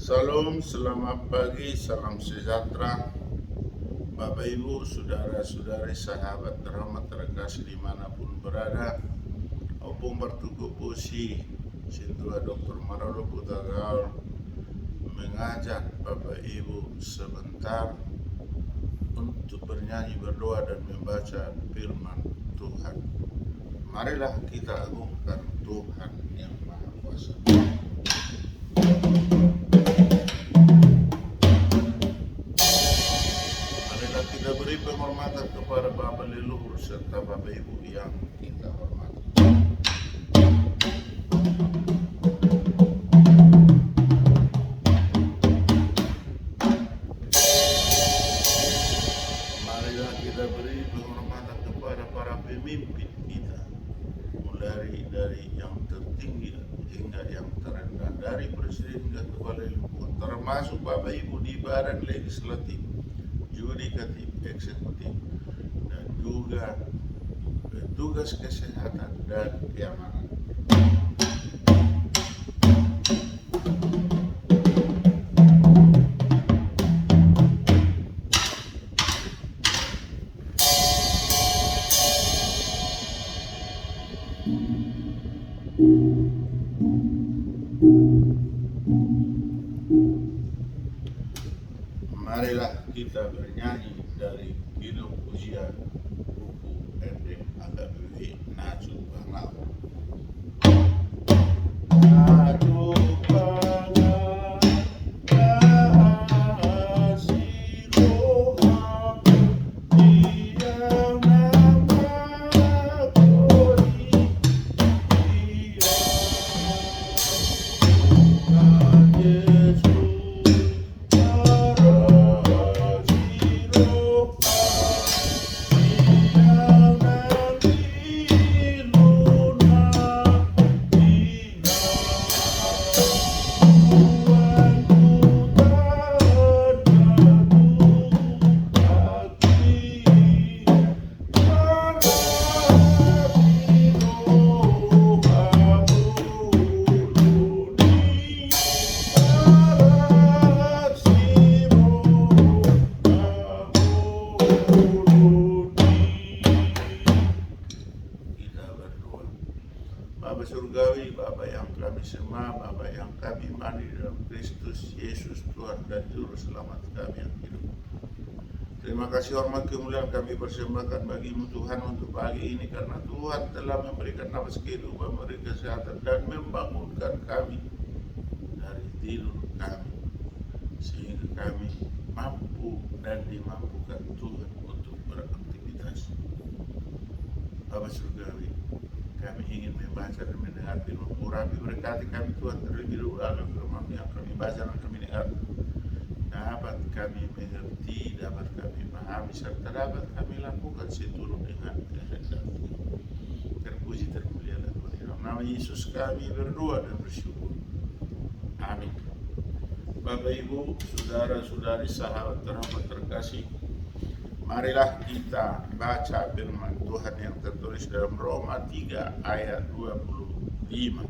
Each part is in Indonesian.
Salam, selamat pagi, salam sejahtera Bapak Ibu, saudara-saudari, sahabat terhormat terkasih dimanapun berada. Opung bertuku pusi Sintua Dr. Maroro Putagal mengajak Bapak Ibu sebentar untuk bernyanyi, berdoa dan membaca firman Tuhan. Marilah kita agungkan Tuhan yang Maha Kuasa. Marilah kita beri penghormatan kepada Bapa leluhur serta Bapak Ibu yang kita hormati. Marilah kita beri penghormatan kepada para pemimpin kita, mulai dari yang tertinggi hingga yang terendah, dari presiden hingga kepala lingkungan, termasuk Bapak Ibu di badan legislatif, yudikatif, eksekutif, dan juga petugas kesehatan dan keamanan. Marilah kita bernyanyi dari Kidung Pujian buku RD AKBW Naju Bangau. Naju Bangau, kasih Tuhan, Dia nama Kori, Dia Tuhan Yesus. Bapa Surgawi, Bapa yang kami sembah, Bapa yang kami imani dalam Kristus Yesus Tuhan dan Juru Selamat kami yang hidup. Terima kasih, hormat, kemuliaan kami persembahkan bagi-Mu Tuhan untuk pagi ini, karena Tuhan telah memberikan nafas kehidupan, memberi kesehatan dan membangunkan kami dari tidur kami, sehingga kami mampu dan dimampukan Tuhan untuk beraktivitas. Bapa Surgawi, kami ingin membaca dan mendengar firman Urapi, berkati kami Tuhan terlebih dahulu agar firman yang kami baca dan kami dengar dapat kami mengerti, dapat kami pahami, serta dapat kami lakukan seturut dengan kehendak-Mu. Terpuji termulialah Tuhan, dalam nama Yesus kami berdoa dan bersyukur. Amin. Bapak Ibu, saudara-saudari, sahabat terhormat terkasih, marilah kita baca firman Tuhan yang tertulis dalam Roma 3 ayat 25.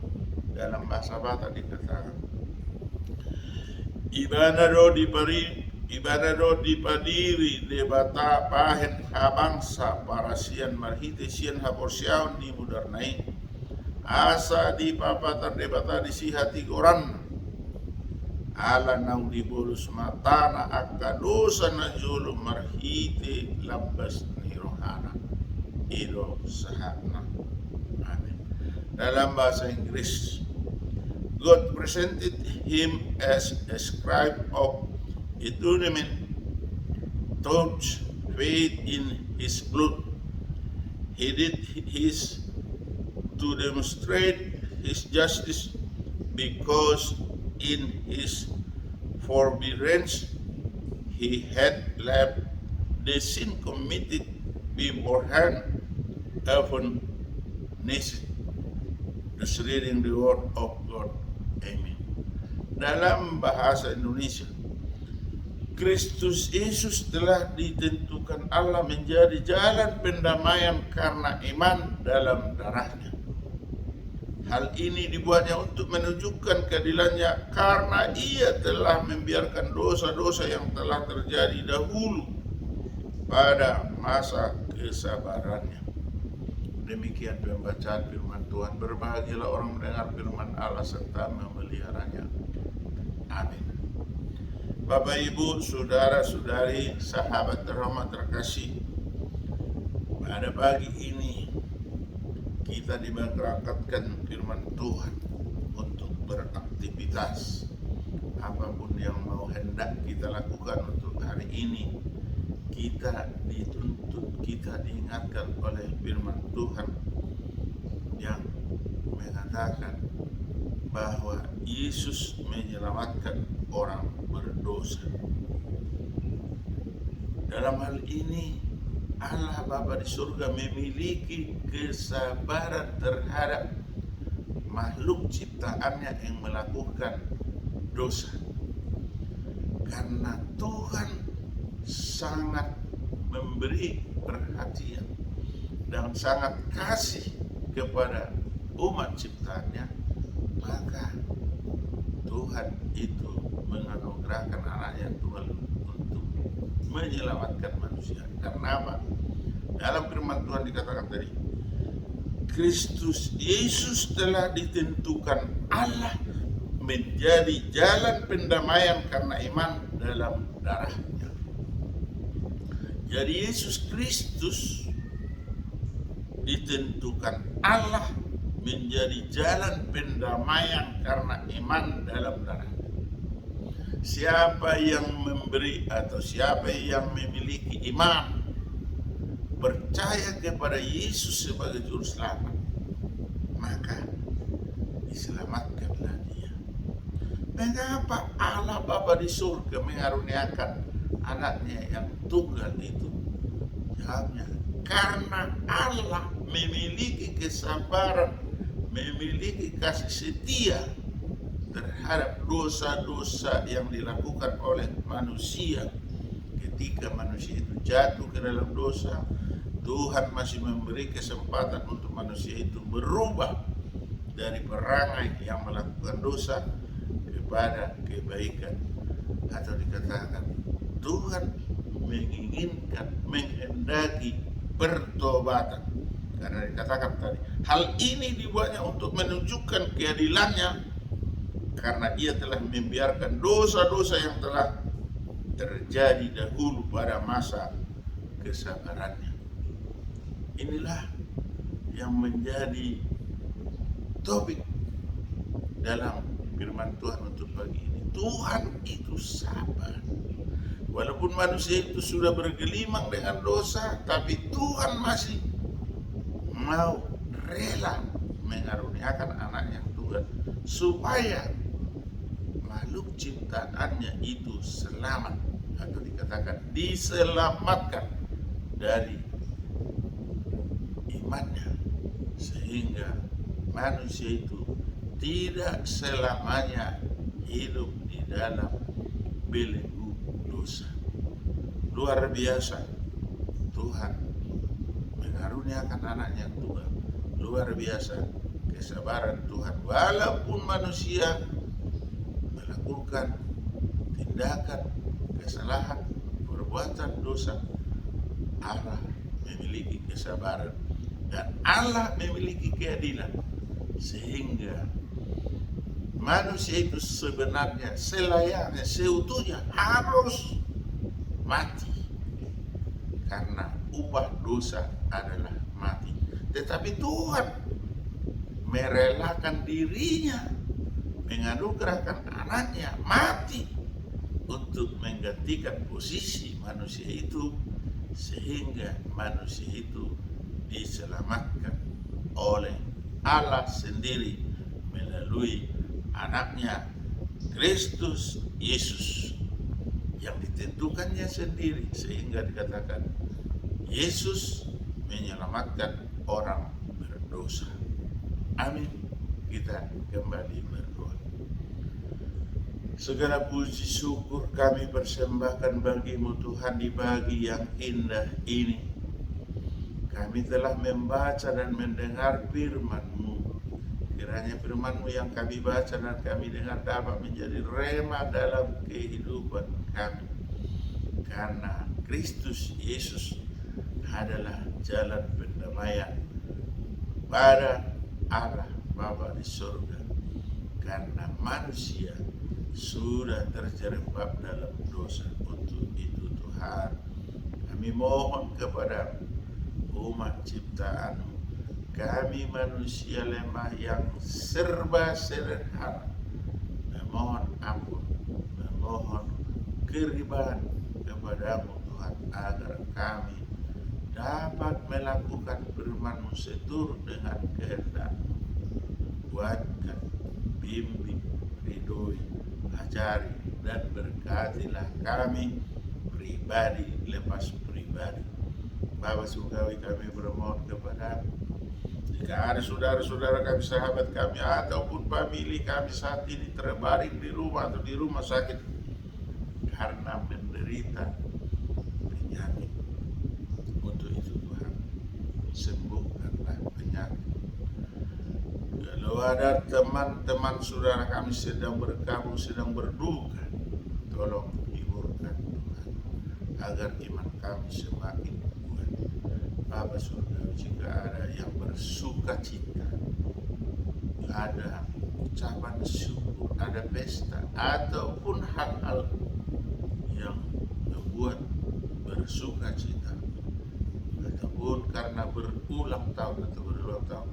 Dalam bahasa Batak dikatakan, Ibadah dipadiri debata pahen habangsa parasian marhite sian haporsiaun ni mudarnai asa di papatan debata disihati goran ala nau di bolus matana akadosa na julu marhite lambas ni rohana ilo sahana. Amin. Dalam bahasa Inggris, God presented him as a scribe of atonement, touch faith in his blood. He did his to demonstrate his justice, because in his forbearance he had left the sin committed beforehand upon nation. Thus reading the word of God. Amen. Dalam bahasa Indonesia, Kristus Yesus telah ditentukan Allah menjadi jalan pendamaian karena iman dalam darahnya. Hal ini dibuatnya untuk menunjukkan keadilannya karena ia telah membiarkan dosa-dosa yang telah terjadi dahulu pada masa kesabarannya. Demikian pembacaan firman Tuhan. Berbahagialah orang mendengar firman Allah serta memeliharanya. Amin. Bapak, Ibu, saudara-saudari, sahabat terhormat terkasih, pada pagi ini kita diberangkatkan firman Tuhan untuk beraktivitas. Apapun yang mau hendak kita lakukan untuk hari ini, kita dituntut, kita diingatkan oleh firman Tuhan yang mengatakan bahwa Yesus menyelamatkan orang berdosa. Dalam hal ini Allah Bapa di surga memiliki kesabaran terhadap makhluk ciptaannya yang melakukan dosa. Karena Tuhan sangat memberi perhatian dan sangat kasih kepada umat ciptaannya, maka Tuhan itu menganugerahkan anaknya Tuhan untuk menyelamatkan manusia. Karena apa? Dalam firman Tuhan dikatakan tadi, Kristus Yesus telah ditentukan Allah menjadi jalan pendamaian karena iman dalam darahnya. Jadi Yesus Kristus ditentukan Allah menjadi jalan pendamaian karena iman dalam darah. Siapa yang memberi atau siapa yang memiliki iman, percaya kepada Yesus sebagai juru selamat, maka diselamatkanlah dia. Mengapa Allah Bapa di surga mengaruniakan anaknya yang tunggal itu? Jawabnya, karena Allah memiliki kesabaran, memiliki kasih setia terhadap dosa-dosa yang dilakukan oleh manusia. Ketika manusia itu jatuh ke dalam dosa, Tuhan masih memberi kesempatan untuk manusia itu berubah dari perangai yang melakukan dosa kepada kebaikan. Atau dikatakan Tuhan menginginkan, menghendaki pertobatan. Karena dikatakan tadi, hal ini dibuatnya untuk menunjukkan keadilannya karena ia telah membiarkan dosa-dosa yang telah terjadi dahulu pada masa kesabarannya. Inilah yang menjadi topik dalam firman Tuhan untuk pagi ini. Tuhan itu sabar. Walaupun manusia itu sudah bergelimang dengan dosa, tapi Tuhan masih mau rela mengaruniakan anaknya Tuhan supaya makhluk ciptaannya itu selamat, atau dikatakan diselamatkan dari imannya, sehingga manusia itu tidak selamanya hidup di dalam belenggu dosa. Luar biasa Tuhan mengaruniakan anaknya Tuhan. Luar biasa kesabaran Tuhan. Walaupun manusia melakukan tindakan kesalahan, perbuatan dosa, Allah memiliki kesabaran dan Allah memiliki keadilan, sehingga manusia itu sebenarnya selayaknya, seutuhnya harus mati, karena upah dosa adalah mati. Tetapi Tuhan merelakan dirinya, menganugerahkan anaknya mati untuk menggantikan posisi manusia itu, sehingga manusia itu diselamatkan oleh Allah sendiri melalui anaknya Kristus Yesus yang ditentukannya sendiri, sehingga dikatakan Yesus menyelamatkan orang berdosa. Amin. Kita kembali berdoa. Segala puji syukur kami persembahkan bagi-Mu Tuhan di pagi yang indah ini. Kami telah membaca dan mendengar firman-Mu. Kiranya firman-Mu yang kami baca dan kami dengar dapat menjadi rema dalam kehidupan kami. Karena Kristus Yesus adalah jalan pendamaian pada Allah Bapa di surga. Karena manusia sudah terjerembab dalam dosa. Untuk itu Tuhan, kami mohon kepada umat ciptaan, kami manusia lemah yang serba sederhana, memohon ampun, memohon keribahan kepadamu Tuhan, agar kami dapat melakukan firman-Mu seturut dengan kehendak-Mu. Kuatkan, bimbing, ridhoi, ajari, dan berkatilah kami pribadi lepas pribadi. Bapa surgawi, kami bermohon kepada-Mu, jika ada saudara-saudara kami, sahabat kami, ataupun famili kami saat ini terbaring di rumah atau di rumah sakit karena menderita penyakit, untuk itu Tuhan, sembuhkanlah penyakit. Kalau ada teman-teman saudara kami sedang berkabung, sedang berduka, tolong hiburkan Tuhan, agar iman kami semakin kuat. Bapa surgawi, jika ada yang bersuka cita, ada ucapan syukur, ada pesta, ataupun hal-hal yang membuat bersuka cita, ataupun karena berulang tahun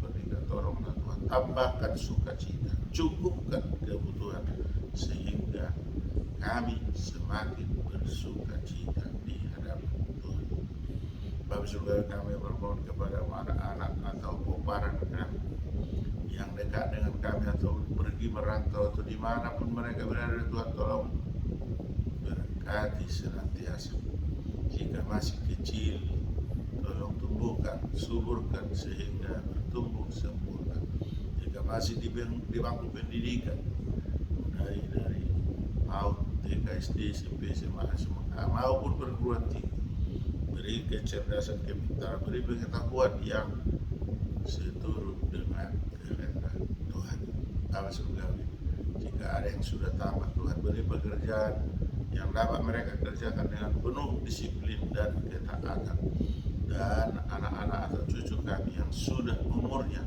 pernikahan, tolonglah Tuhan, tambahkan sukacita, cukupkan kebutuhan, sehingga kami semakin bersuka cita di hadapan Tuhan. Bapa surgawi, kami bermohon kepada anak-anak atau peparan kami yang dekat dengan kami atau pergi merantau atau dimanapun mereka berada, Tuhan tolong berkati senantiasa. Jika masih kecil, tolong tumbuhkan, suburkan sehingga bertumbuh sempurna. Jika masih di bangku pendidikan, dari PAUD, TK, SD, SMP, SMA, SMA maupun perguruan tinggi, beri kecerdasan, kepintaran, beri pengetahuan yang seturut dengan kehendak Tuhan. Bapa surgawi, jika ada yang sudah tamat, Tuhan beri pekerjaan yang dapat mereka kerjakan dengan penuh disiplin dan ketaatan. Dan anak-anak atau cucu kami yang sudah umurnya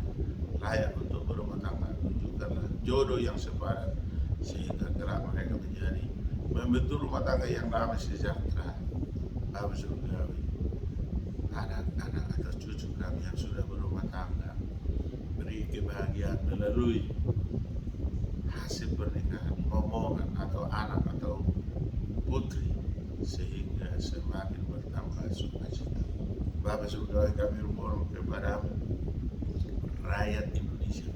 layak untuk berumah tangga, tunjukkanlah jodoh yang sepadan, sehingga kelak mereka menjadi membentuk rumah tangga yang damai sejahtera. Bapa surgawi, anak-anak atau cucu kami yang sudah berumah tangga, beri kebahagiaan melalui hasil pernikahan, momongan atau anak atau putri, sehingga semakin bertambah sukacita. Bapa surgawi, kami mohon kepada-Mu, rakyat Indonesia,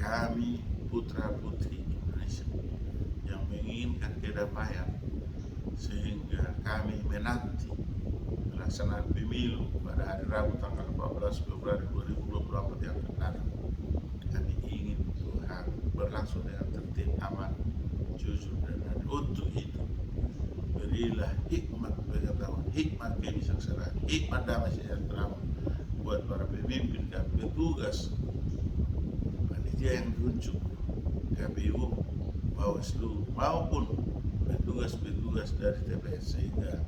kami putra-putri Indonesia yang menginginkan kedamaian, sehingga kami menanti pelaksanaan pemilu pada hari Rabu tanggal 14 Februari 2024 yang akan datang. Kami ingin Tuhan berlangsung dengan tertib, aman, jujur, dan adil. Untuk itu, berilah hikmat pengetahuan, hikmat kebijaksanaan, hikmat damai sejahtera buat para pemimpin dan petugas panitia yang ditunjuk, KPU, Bawaslu, maupun petugas-petugas dari TPS, sehingga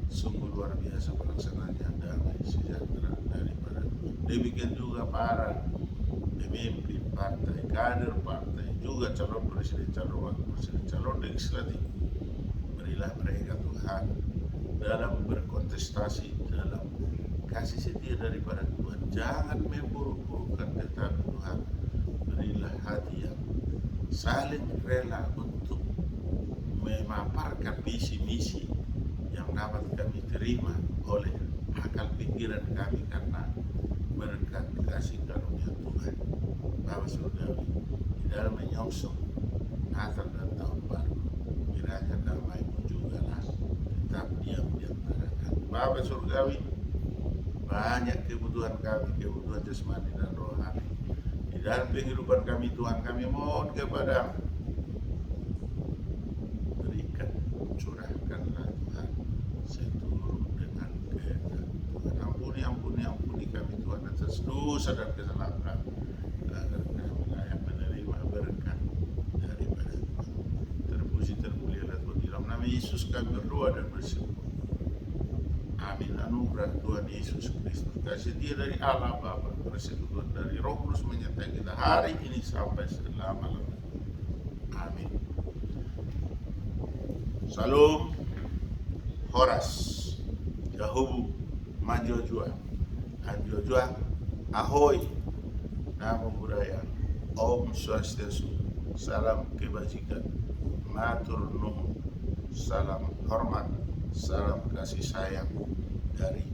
sungguh luar biasa pelaksanaannya damai sejahtera daripada Tuhan. Demikian juga para pemimpin partai, kader partai, juga calon presiden, calon wakil presiden, calon legislatif, berilah mereka Tuhan dalam berkontestasi, dalam kasih setia daripada Tuhan. Jangan memburuk-burukkan, tetapi Tuhan berilah hati yang saling rela untuk memaparkan visi-misi yang dapat kami terima oleh akal pikiran kami karena berkat kasih karunia Tuhan. Bapa surgawi, di dalam menyongsong Natal dan Tahun Baru, kiranya damai-Mu juga lah tetap diam di antara kami. Bapa surgawi, banyak kebutuhan kami, kebutuhan jasmani dan rohani di dalam kehidupan kami. Tuhan, kami mohon kepada-Mu, berikan, curahkanlah Tuhan seturut dengan kehendak Tuhan. Ampuni kami Tuhan atas dosa dan kesalahan kami, agar kami Yesus kami berdoa dan bersyukur. Amin. Anugerah Tuhan Yesus Kristus, kasih dia dari Allah Bapa, persekutuan dari Roh Kudus menyertai kita hari ini sampai selama-lamanya. Amin. Salam, Horas, Yahubu, Majojua, Anjojua, Ahoy, Namo Buddhaya, Om Swastiastu, salam kebajikan, matur nuwun, salam hormat, salam kasih sayang dari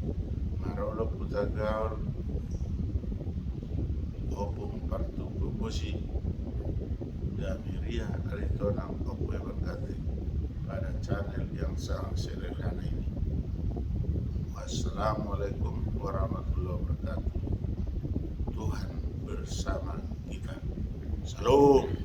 Marolo Putagaur, Opung Partu Kubusi, Damiria Aritonang Opwe berkati pada channel yang sangat sederhana ini. Wassalamualaikum warahmatullahi wabarakatuh. Tuhan bersama kita. Salam.